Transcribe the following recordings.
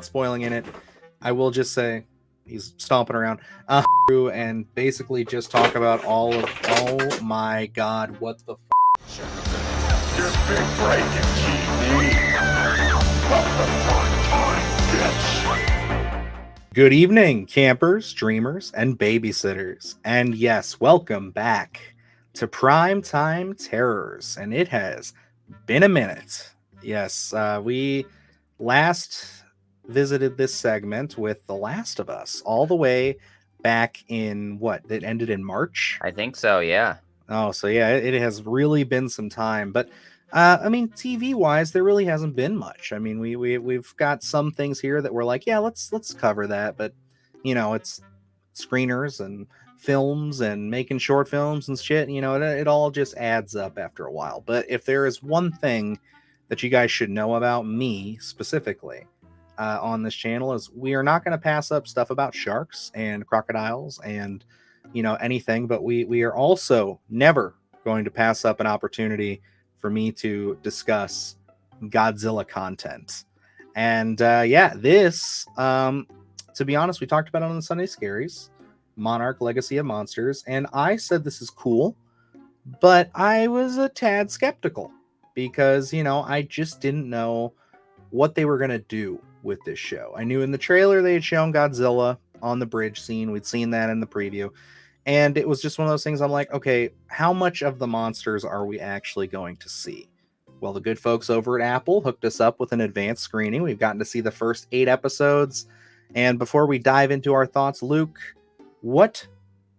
without spoiling in it, I will just say he's stomping around and basically just talk about all of, oh my god, what the Your big breaking TV. Good evening, campers, dreamers, and babysitters. And yes, welcome back to Primetime Terrors. And it has been a minute. Yes, we last visited this segment with The Last of Us all the way back in what? It ended in March? I think so, yeah. Oh, so yeah, it has really been some time. But I mean, TV-wise, there really hasn't been much. I mean, we've got some things here that we're like, yeah, let's cover that. But you know, it's screeners and films and making short films and shit. You know, it all just adds up after a while. But if there is one thing that you guys should know about me specifically on this channel, is we are not going to pass up stuff about sharks and crocodiles and anything. But we are also never going to pass up an opportunity for me to discuss Godzilla content. And this, to be honest, we talked about it on the Sunday Scaries, Monarch Legacy of Monsters, and I said this is cool, but I was a tad skeptical because, I just didn't know what they were going to do with this show. I knew in the trailer they had shown Godzilla on the bridge scene. We'd seen that in the preview. And it was just one of those things I'm like, okay, how much of the monsters are we actually going to see? Well, the good folks over at Apple hooked us up with an advanced screening. We've gotten to see the first 8 episodes. And before we dive into our thoughts, Luke, what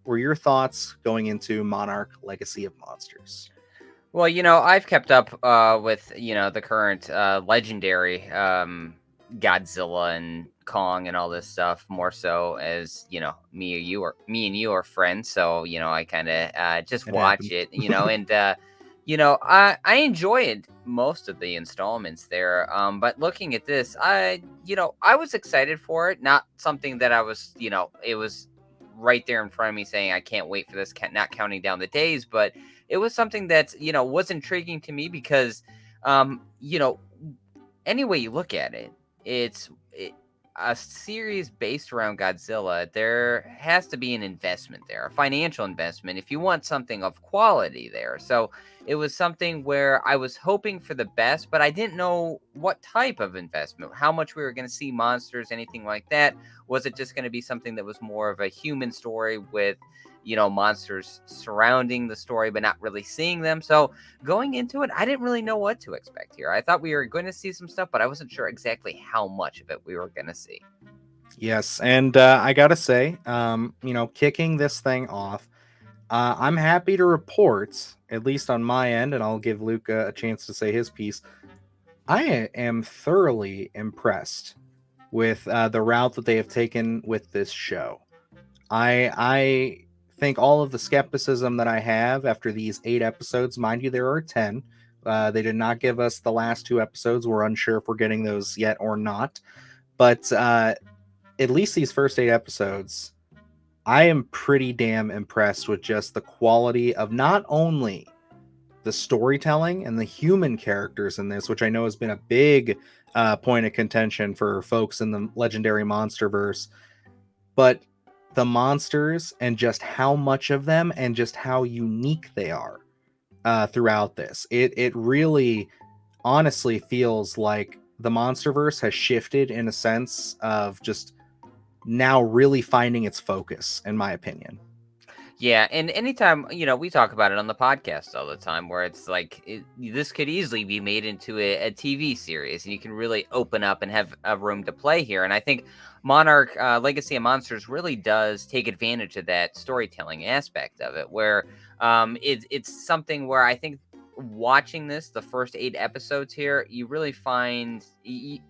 were your thoughts going into Monarch Legacy of Monsters? Well, I've kept up with, the current legendary Godzilla and Kong and all this stuff more so as me and you are friends, so I kind of just watch it, and I enjoyed most of the installments there, but looking at this, I was excited for it. Not something that I was, it was right there in front of me saying I can't wait for this, not counting down the days, but it was something that was intriguing to me because any way you look at it, it's a series based around Godzilla. There has to be an investment there, a financial investment, if you want something of quality there. So it was something where I was hoping for the best, but I didn't know what type of investment, how much we were going to see monsters, anything like that. Was it just going to be something that was more of a human story with monsters surrounding the story, but not really seeing them? So going into it, I didn't really know what to expect here. I thought we were going to see some stuff, but I wasn't sure exactly how much of it we were going to see. Yes, and I gotta say, kicking this thing off, I'm happy to report, at least on my end, and I'll give Luke a chance to say his piece. I am thoroughly impressed with the route that they have taken with this show. I think all of the skepticism that I have after these 8 episodes, mind you, there are 10. They did not give us the last 2 episodes. We're unsure if we're getting those yet or not. But at least these first 8 episodes, I am pretty damn impressed with just the quality of not only the storytelling and the human characters in this, which I know has been a big point of contention for folks in the legendary Monsterverse, but the monsters and just how much of them and just how unique they are throughout this. It really honestly feels like the Monsterverse has shifted in a sense of just now really finding its focus, in my opinion. Yeah, and anytime, we talk about it on the podcast all the time, where it's like, this could easily be made into a TV series, and you can really open up and have a room to play here. And I think Monarch Legacy of Monsters really does take advantage of that storytelling aspect of it, where it's something where I think watching this, the first 8 episodes here, you really find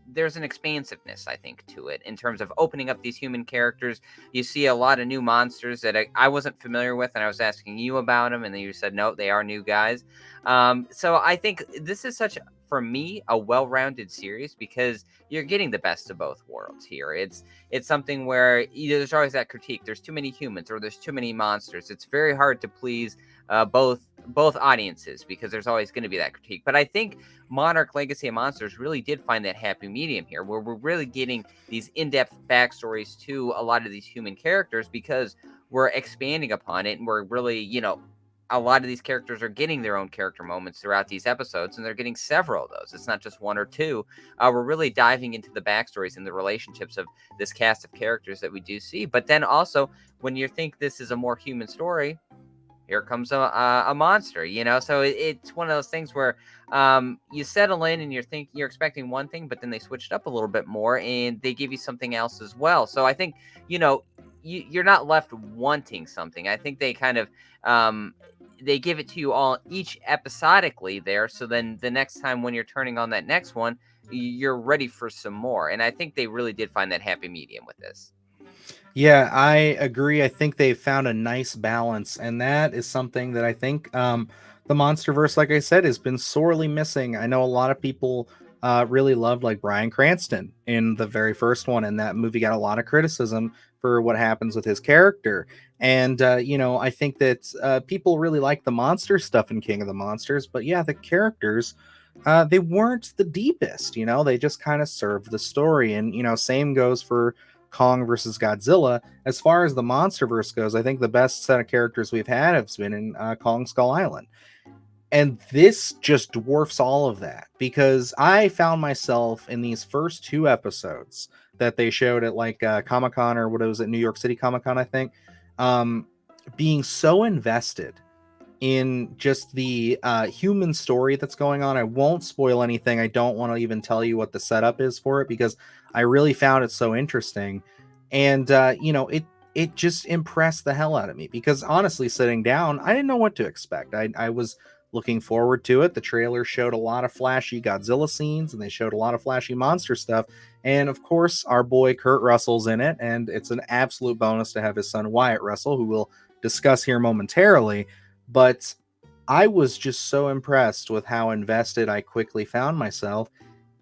there's an expansiveness, I think, to it in terms of opening up these human characters. You see a lot of new monsters that I wasn't familiar with, and I was asking you about them, and then you said, no, they are new guys. So I think this is such, for me, a well-rounded series because you're getting the best of both worlds here. It's something where there's always that critique. There's too many humans or there's too many monsters. It's very hard to please both audiences, because there's always going to be that critique. But I think Monarch Legacy of Monsters really did find that happy medium here, where we're really getting these in-depth backstories to a lot of these human characters, because we're expanding upon it, and we're really, a lot of these characters are getting their own character moments throughout these episodes, and they're getting several of those. It's not just one or two. We're really diving into the backstories and the relationships of this cast of characters that we do see. But then also, when you think this is a more human story, here comes a monster, So it's one of those things where you settle in and you're expecting one thing, but then they switched up a little bit more and they give you something else as well. So I think, you're not left wanting something. I think they kind of they give it to you all each episodically there. So then the next time when you're turning on that next one, you're ready for some more. And I think they really did find that happy medium with this. Yeah, I agree. I think they found a nice balance, and that is something that I think the MonsterVerse, like I said, has been sorely missing. I know a lot of people really loved like Bryan Cranston in the very first one, and that movie got a lot of criticism for what happens with his character. And I think that people really like the monster stuff in King of the Monsters, but yeah, the characters. They weren't the deepest, they just kind of served the story. And, same goes for Kong versus Godzilla. As far as the MonsterVerse goes, I think the best set of characters we've had has been in Kong Skull Island. And this just dwarfs all of that, because I found myself in these first 2 episodes that they showed at like Comic-Con, or what was it, New York City Comic-Con, I think, being so invested in just the human story that's going on. I won't spoil anything. I don't want to even tell you what the setup is for it, because I really found it so interesting. And it just impressed the hell out of me, because honestly, sitting down, I didn't know what to expect. I was looking forward to it. The trailer showed a lot of flashy Godzilla scenes, and they showed a lot of flashy monster stuff. And of course, our boy Kurt Russell's in it, and it's an absolute bonus to have his son Wyatt Russell, who we'll discuss here momentarily. But I was just so impressed with how invested I quickly found myself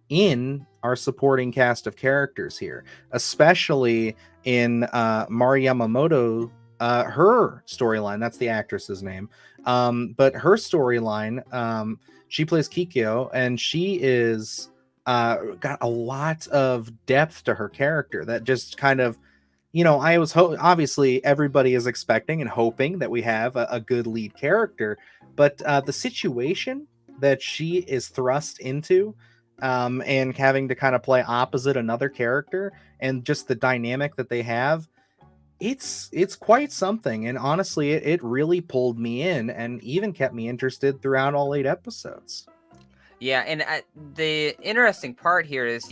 in our supporting cast of characters here, especially in Mari Yamamoto, her storyline. That's the actress's name. But her storyline, she plays Kikyo, and she is got a lot of depth to her character that just kind of, I was obviously everybody is expecting and hoping that we have a good lead character, but the situation that she is thrust into, and having to kind of play opposite another character, and just the dynamic that they have, it's quite something. And honestly, it really pulled me in and even kept me interested throughout all 8 episodes. Yeah, and the interesting part here is,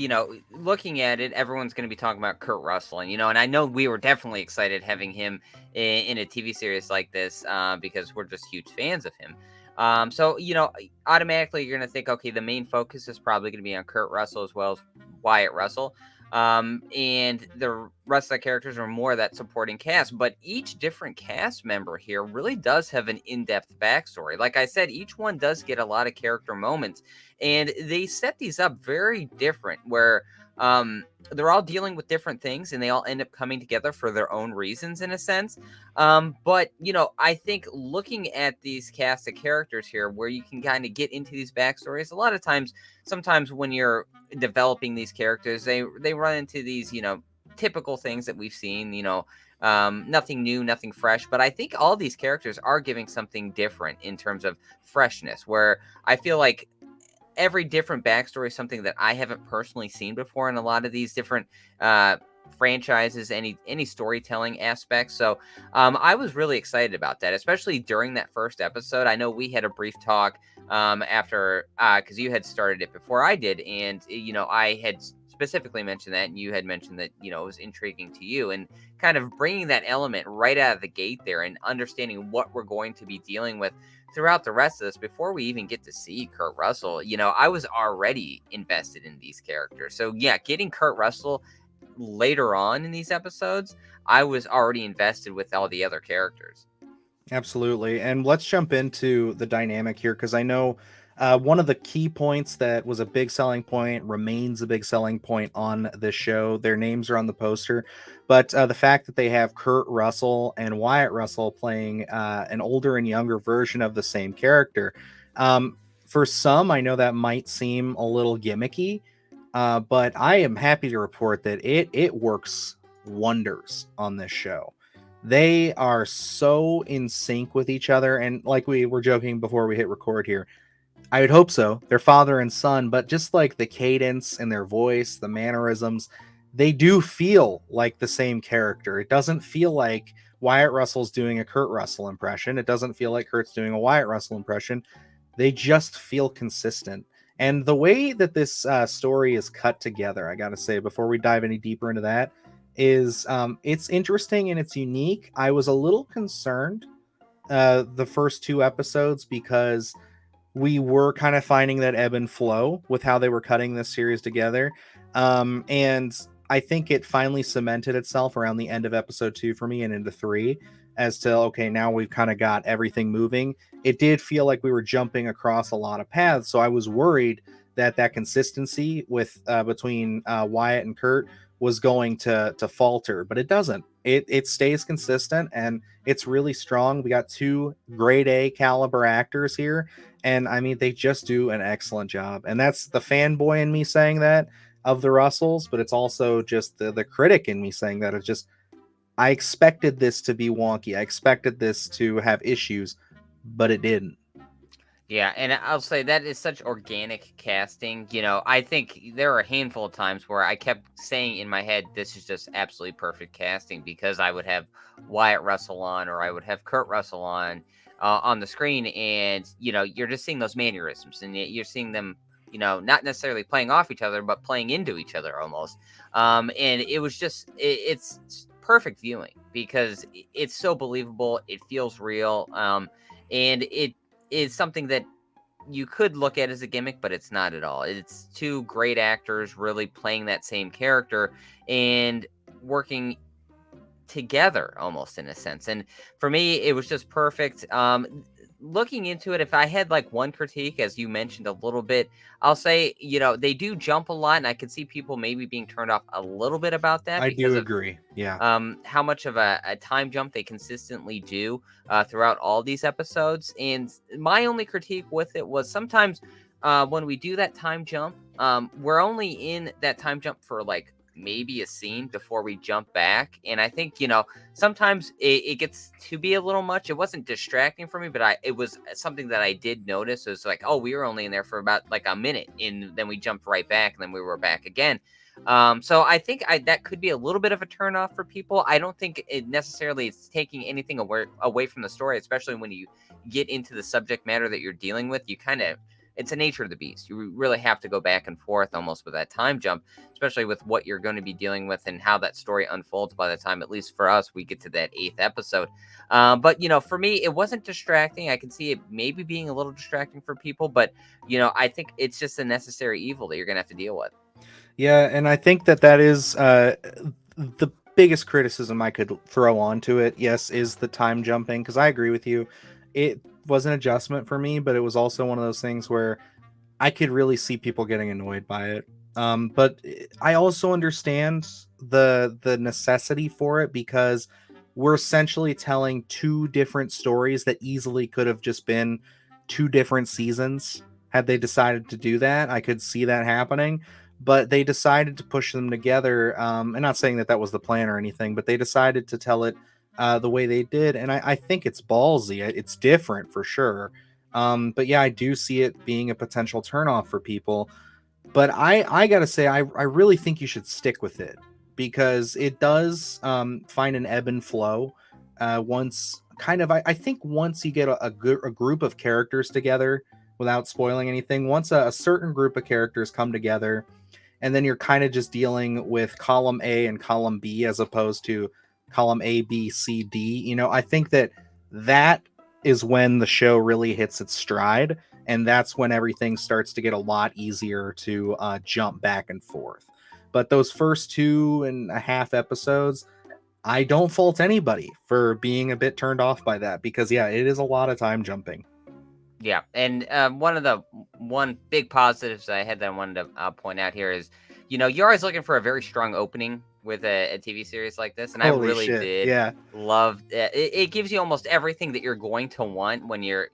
looking at it, everyone's going to be talking about Kurt Russell, and I know we were definitely excited having him in a TV series like this, because we're just huge fans of him. So automatically you're going to think, okay, the main focus is probably going to be on Kurt Russell as well as Wyatt Russell. And the rest of the characters are more that supporting cast, but each different cast member here really does have an in-depth backstory. Like I said, each one does get a lot of character moments, and they set these up very different, where they're all dealing with different things, and they all end up coming together for their own reasons, in a sense. But I think looking at these cast of characters here, where you can kind of get into these backstories, a lot of times, sometimes when you're developing these characters, they run into these typical things that we've seen, nothing new, nothing fresh. But I think all these characters are giving something different in terms of freshness, where I feel like every different backstory is something that I haven't personally seen before in a lot of these different franchises, any storytelling aspects. So I was really excited about that, especially during that first episode. I know we had a brief talk after, because you had started it before I did, and I had specifically mentioned that, and you had mentioned that it was intriguing to you, and kind of bringing that element right out of the gate there, and understanding what we're going to be dealing with throughout the rest of this before we even get to see Kurt Russell. I was already invested in these characters. So yeah, getting Kurt Russell later on in these episodes, I was already invested with all the other characters. Absolutely. And let's jump into the dynamic here, because I know One of the key points that was a big selling point remains a big selling point on this show. Their names are on the poster, but the fact that they have Kurt Russell and Wyatt Russell playing an older and younger version of the same character. Um, for some, I know that might seem a little gimmicky, but I am happy to report that it works wonders on this show. They are so in sync with each other, and like we were joking before we hit record here, I would hope so. They're father and son, but just like the cadence and their voice, the mannerisms, they do feel like the same character. It doesn't feel like Wyatt Russell's doing a Kurt Russell impression. It doesn't feel like Kurt's doing a Wyatt Russell impression. They just feel consistent. And the way that this story is cut together, I gotta say, before we dive any deeper into that, is it's interesting and it's unique. I was a little concerned the first two episodes because we were kind of finding that ebb and flow with how they were cutting this series together. And I think it finally cemented itself around the end of episode 2 for me and into 3 as to, okay, now we've kind of got everything moving. It did feel like we were jumping across a lot of paths. So I was worried that that consistency with between Wyatt and Kurt was going to falter, but it doesn't. It stays consistent and it's really strong. We got 2 grade A caliber actors here, and I mean they just do an excellent job. And that's the fanboy in me saying that of the Russells, but it's also just the critic in me saying that. It's just, I expected this to be wonky. I expected this to have issues, but it didn't. Yeah, and I'll say that is such organic casting. I think there are a handful of times where I kept saying in my head, this is just absolutely perfect casting, because I would have Wyatt Russell on, or I would have Kurt Russell on the screen, and you're just seeing those mannerisms, and you're seeing them, not necessarily playing off each other, but playing into each other almost. And it was just, it's perfect viewing because it's so believable. It feels real. And it is something that you could look at as a gimmick, but it's not at all. It's 2 great actors really playing that same character and working together almost in a sense. And for me, it was just perfect. Looking into it, if I had like one critique, as you mentioned a little bit, I'll say, they do jump a lot, and I could see people maybe being turned off a little bit about that I because do of agree. Yeah. how much of a time jump they consistently do throughout all these episodes. And my only critique with it was sometimes when we do that time jump, we're only in that time jump for like maybe a scene before we jump back. And I think, sometimes it gets to be a little much. It wasn't distracting for me, but it was something that I did notice. It was like, oh, we were only in there for about like a minute, and then we jumped right back, and then we were back again. So I think that could be a little bit of a turnoff for people. I don't think it necessarily is taking anything away from the story, especially when you get into the subject matter that you're dealing with. It's a nature of the beast. You really have to go back and forth almost with that time jump, especially with what you're going to be dealing with and how that story unfolds by the time, at least for us, we get to that 8th episode. But, for me, it wasn't distracting. I can see it maybe being a little distracting for people, but, I think it's just a necessary evil that you're going to have to deal with. Yeah, and I think that is the biggest criticism I could throw onto it, yes, is the time jumping, because I agree with you. It was an adjustment for me, but it was also one of those things where I could really see people getting annoyed by it. But I also understand the necessity for it, because we're essentially telling 2 different stories that easily could have just been 2 different seasons had they decided to do that. I could see that happening, but they decided to push them together. And not saying that was the plan or anything, but they decided to tell it the way they did, and I think it's ballsy. It's different for sure. But yeah, I do see it being a potential turnoff for people. But I gotta say, I really think you should stick with it, because it does find an ebb and flow. Once kind of, I think once you get a group of characters together, without spoiling anything, once a certain group of characters come together, and then you're kind of just dealing with column A and column B as opposed to column A, B, C, D. I think that is when the show really hits its stride, and that's when everything starts to get a lot easier to jump back and forth. But those first 2.5 episodes, I don't fault anybody for being a bit turned off by that, because yeah, it is a lot of time jumping. Yeah, and one big positives I had that I wanted to point out here is, you're always looking for a very strong opening with a TV series like this, and I Holy really shit. did Yeah. love it. It gives you almost everything that you're going to want when you're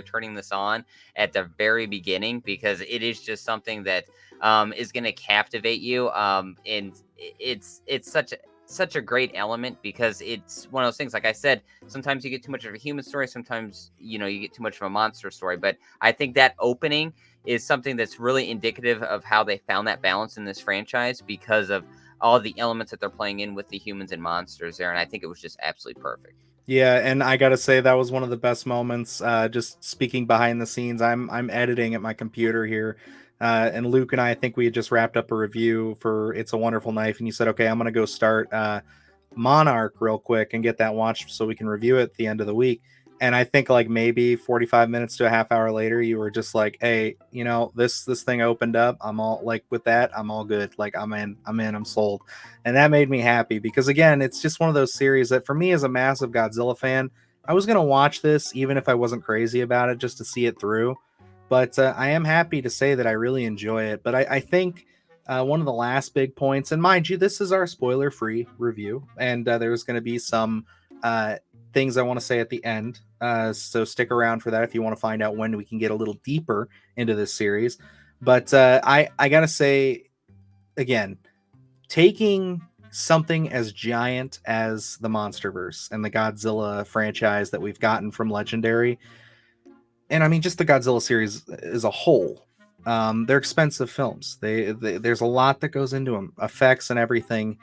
turning this on at the very beginning, because it is just something that is going to captivate you. And it's such a great element, because it's one of those things. Like I said, sometimes you get too much of a human story, sometimes you get too much of a monster story, but I think that opening is something that's really indicative of how they found that balance in this franchise, because of all the elements that they're playing in with the humans and monsters there, and I think it was just absolutely perfect. Yeah, and I gotta say that was one of the best moments. Just speaking behind the scenes, I'm editing at my computer here, and Luke and I think we had just wrapped up a review for "It's a Wonderful Knife," and you said, "Okay, I'm gonna go start Monarch real quick and get that watched so we can review it at the end of the week." And I think like maybe 45 minutes to a half hour later, you were just like, "Hey, this thing opened up. I'm all like with that. I'm all good. Like I'm sold." And that made me happy because again, it's just one of those series that for me as a massive Godzilla fan, I was gonna watch this even if I wasn't crazy about it just to see it through. But I am happy to say that I really enjoy it. But I think one of the last big points, and mind you, this is our spoiler-free review, and there's going to be some uh, things I want to say at the end. So stick around for that if you want to find out when we can get a little deeper into this series. But I gotta say again, taking something as giant as the MonsterVerse and the Godzilla franchise that we've gotten from Legendary, and I mean just the Godzilla series as a whole. They're expensive films. There's a lot that goes into them, effects and everything.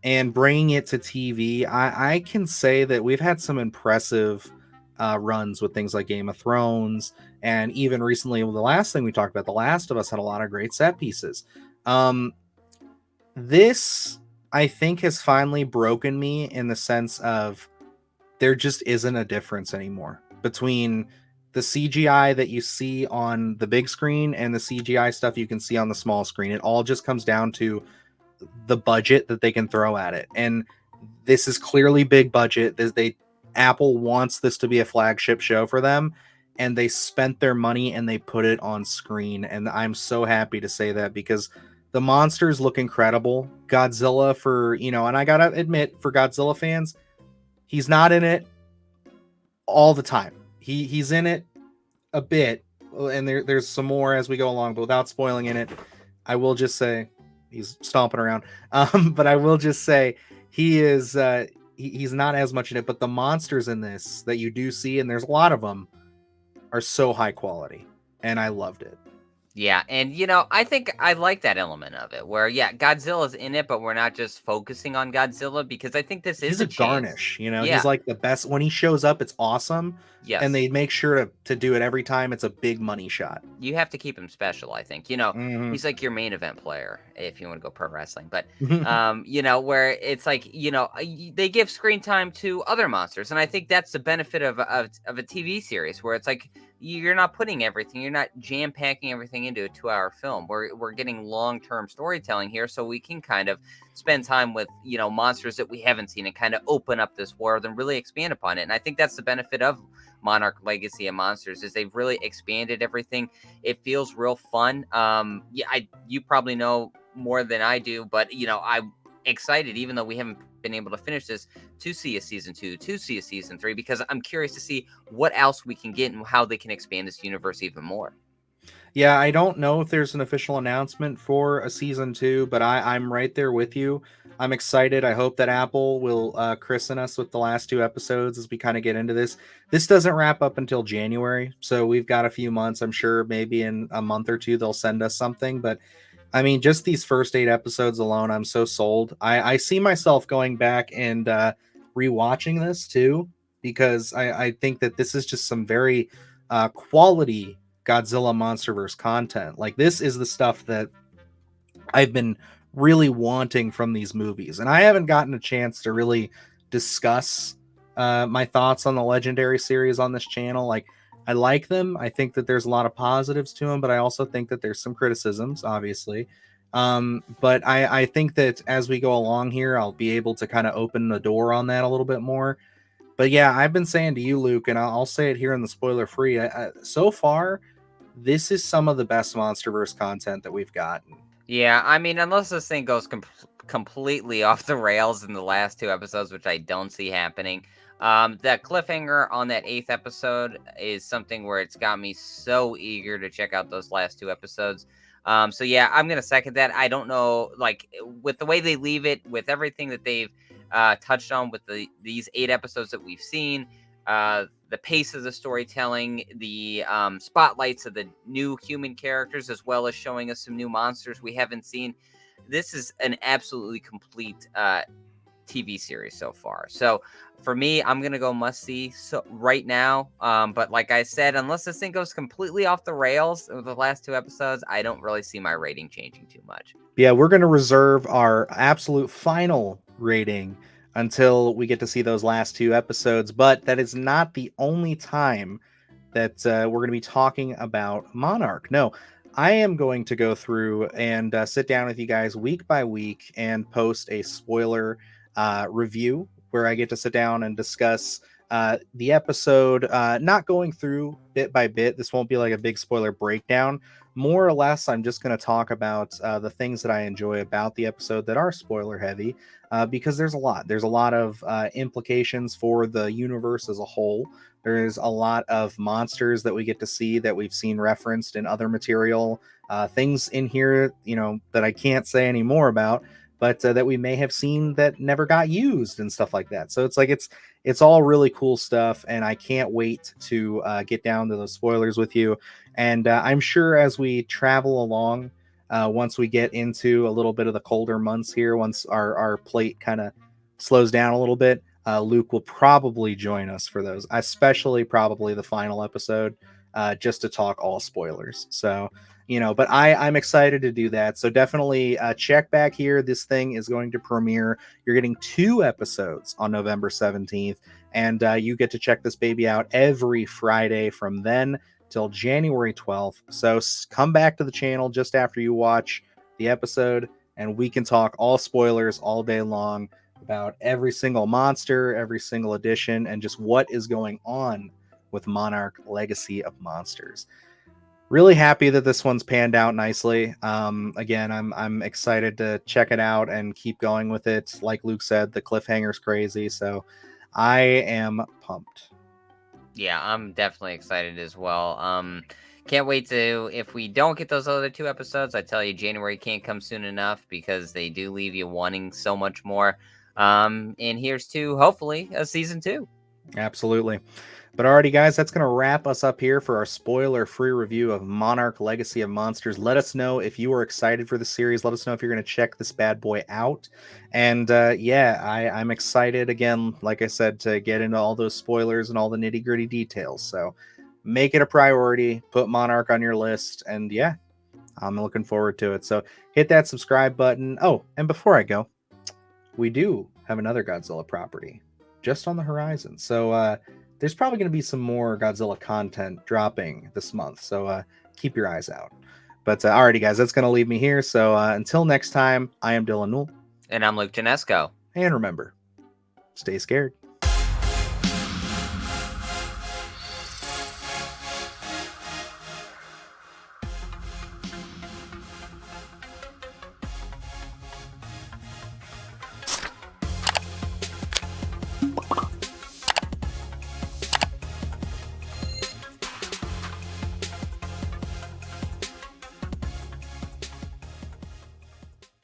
And bringing it to TV, I can say that we've had some impressive runs with things like Game of Thrones, and even recently, the last thing we talked about, The Last of Us, had a lot of great set pieces. Um, this, I think, has finally broken me in the sense of there just isn't a difference anymore between the CGI that you see on the big screen and the CGI stuff you can see on the small screen. It all just comes down to the budget that they can throw at it. And this is clearly big budget. Apple wants this to be a flagship show for them, and they spent their money and they put it on screen. And I'm so happy to say that because the monsters look incredible. Godzilla, and I gotta admit, for Godzilla fans, he's not in it all the time. He's in it a bit, and there's some more as we go along, but without spoiling in it, I will just say he's stomping around. But I will just say he is he's not as much in it, but the monsters in this that you do see, and there's a lot of them, are so high quality, and I loved it. Yeah, and I think I like that element of it where, yeah, Godzilla's in it, but we're not just focusing on Godzilla, because I think this is He's a a chance. garnish, Yeah, he's like the best when he shows up. It's awesome, and yes. they make sure to do it every time. It's a big money shot. You have to keep him special, I think. Hmm. He's like your main event player if you want to go pro wrestling. But where it's like, they give screen time to other monsters, and I think that's the benefit of a TV series where it's like you're not putting everything, you're not jam packing everything into a 2 hour film. We're getting long term storytelling here, so we can kind of spend time with monsters that we haven't seen and kind of open up this world and really expand upon it. And I think that's the benefit of Monarch Legacy of Monsters, is they've really expanded everything. It feels real fun. You probably know more than I do, but I'm excited, even though we haven't been able to finish this, to see a season 2, to see a season 3, because I'm curious to see what else we can get and how they can expand this universe even more. Yeah, I don't know if there's an official announcement for a season 2, but I'm right there with you. I'm excited. I hope that Apple will christen us with the last 2 episodes as we kind of get into this. This doesn't wrap up until January, so we've got a few months. I'm sure maybe in a month or two they'll send us something, but I mean, just these first 8 episodes alone, I'm so sold. I see myself going back and rewatching this too, because I think that this is just some very quality Godzilla MonsterVerse content. Like, this is the stuff that I've been really wanting from these movies, and I haven't gotten a chance to really discuss my thoughts on the Legendary series on this channel. Like, I like them. I think that there's a lot of positives to them, but I also think that there's some criticisms, obviously. But I think that as we go along here, I'll be able to kind of open the door on that a little bit more. But yeah, I've been saying to you, Luke, and I'll say it here in the spoiler free. So far, this is some of the best MonsterVerse content that we've gotten. Yeah, I mean, unless this thing goes completely off the rails in the last 2 episodes, which I don't see happening. That cliffhanger on that 8th episode is something where it's got me so eager to check out those last 2 episodes. So yeah, I'm gonna second that. I don't know, like with the way they leave it, with everything that they've touched on with these 8 episodes that we've seen. The pace of the storytelling, the spotlights of the new human characters, as well as showing us some new monsters we haven't seen. This is an absolutely complete TV series so far. So for me, I'm gonna go must see right now. But like I said, unless this thing goes completely off the rails with the last 2 episodes, I don't really see my rating changing too much. Yeah, we're going to reserve our absolute final rating until we get to see those last 2 episodes. But that is not the only time that we're going to be talking about Monarch. No, I am going to go through and sit down with you guys week by week and post a spoiler review where I get to sit down and discuss the episode, not going through bit by bit. This won't be like a big spoiler breakdown. More or less, I'm just going to talk about the things that I enjoy about the episode that are spoiler heavy, because there's a lot. There's a lot of implications for the universe as a whole. There's a lot of monsters that we get to see that we've seen referenced in other material. Things in here, that I can't say any more about, but that we may have seen that never got used and stuff like that. So it's all really cool stuff, and I can't wait to get down to those spoilers with you. And I'm sure as we travel along, once we get into a little bit of the colder months here, once our plate kind of slows down a little bit, Luke will probably join us for those, especially probably the final episode, just to talk all spoilers. So, but I'm excited to do that. So definitely check back here. This thing is going to premiere. You're getting 2 episodes on November 17th, and you get to check this baby out every Friday from then till January 12th. So come back to the channel just after you watch the episode, and we can talk all spoilers all day long about every single monster, every single edition, and just what is going on with Monarch Legacy of Monsters. Really happy that this one's panned out nicely. Again, I'm excited to check it out and keep going with it. Like Luke said, the cliffhanger's crazy, so I am pumped. Yeah, I'm definitely excited as well. Can't wait to, if we don't get those other 2 episodes, I tell you, January can't come soon enough because they do leave you wanting so much more. And here's to, hopefully, a season 2. Absolutely. But alrighty, guys, that's going to wrap us up here for our spoiler-free review of Monarch Legacy of Monsters. Let us know if you are excited for the series. Let us know if you're going to check this bad boy out. And yeah, I'm excited, again, like I said, to get into all those spoilers and all the nitty-gritty details. So make it a priority. Put Monarch on your list. And yeah, I'm looking forward to it. So hit that subscribe button. Oh, and before I go, we do have another Godzilla property just on the horizon. So there's probably going to be some more Godzilla content dropping this month. So keep your eyes out. But alrighty, guys, that's going to leave me here. So until next time, I am Dylan Newell. And I'm Luke Janesco. And remember, stay scared.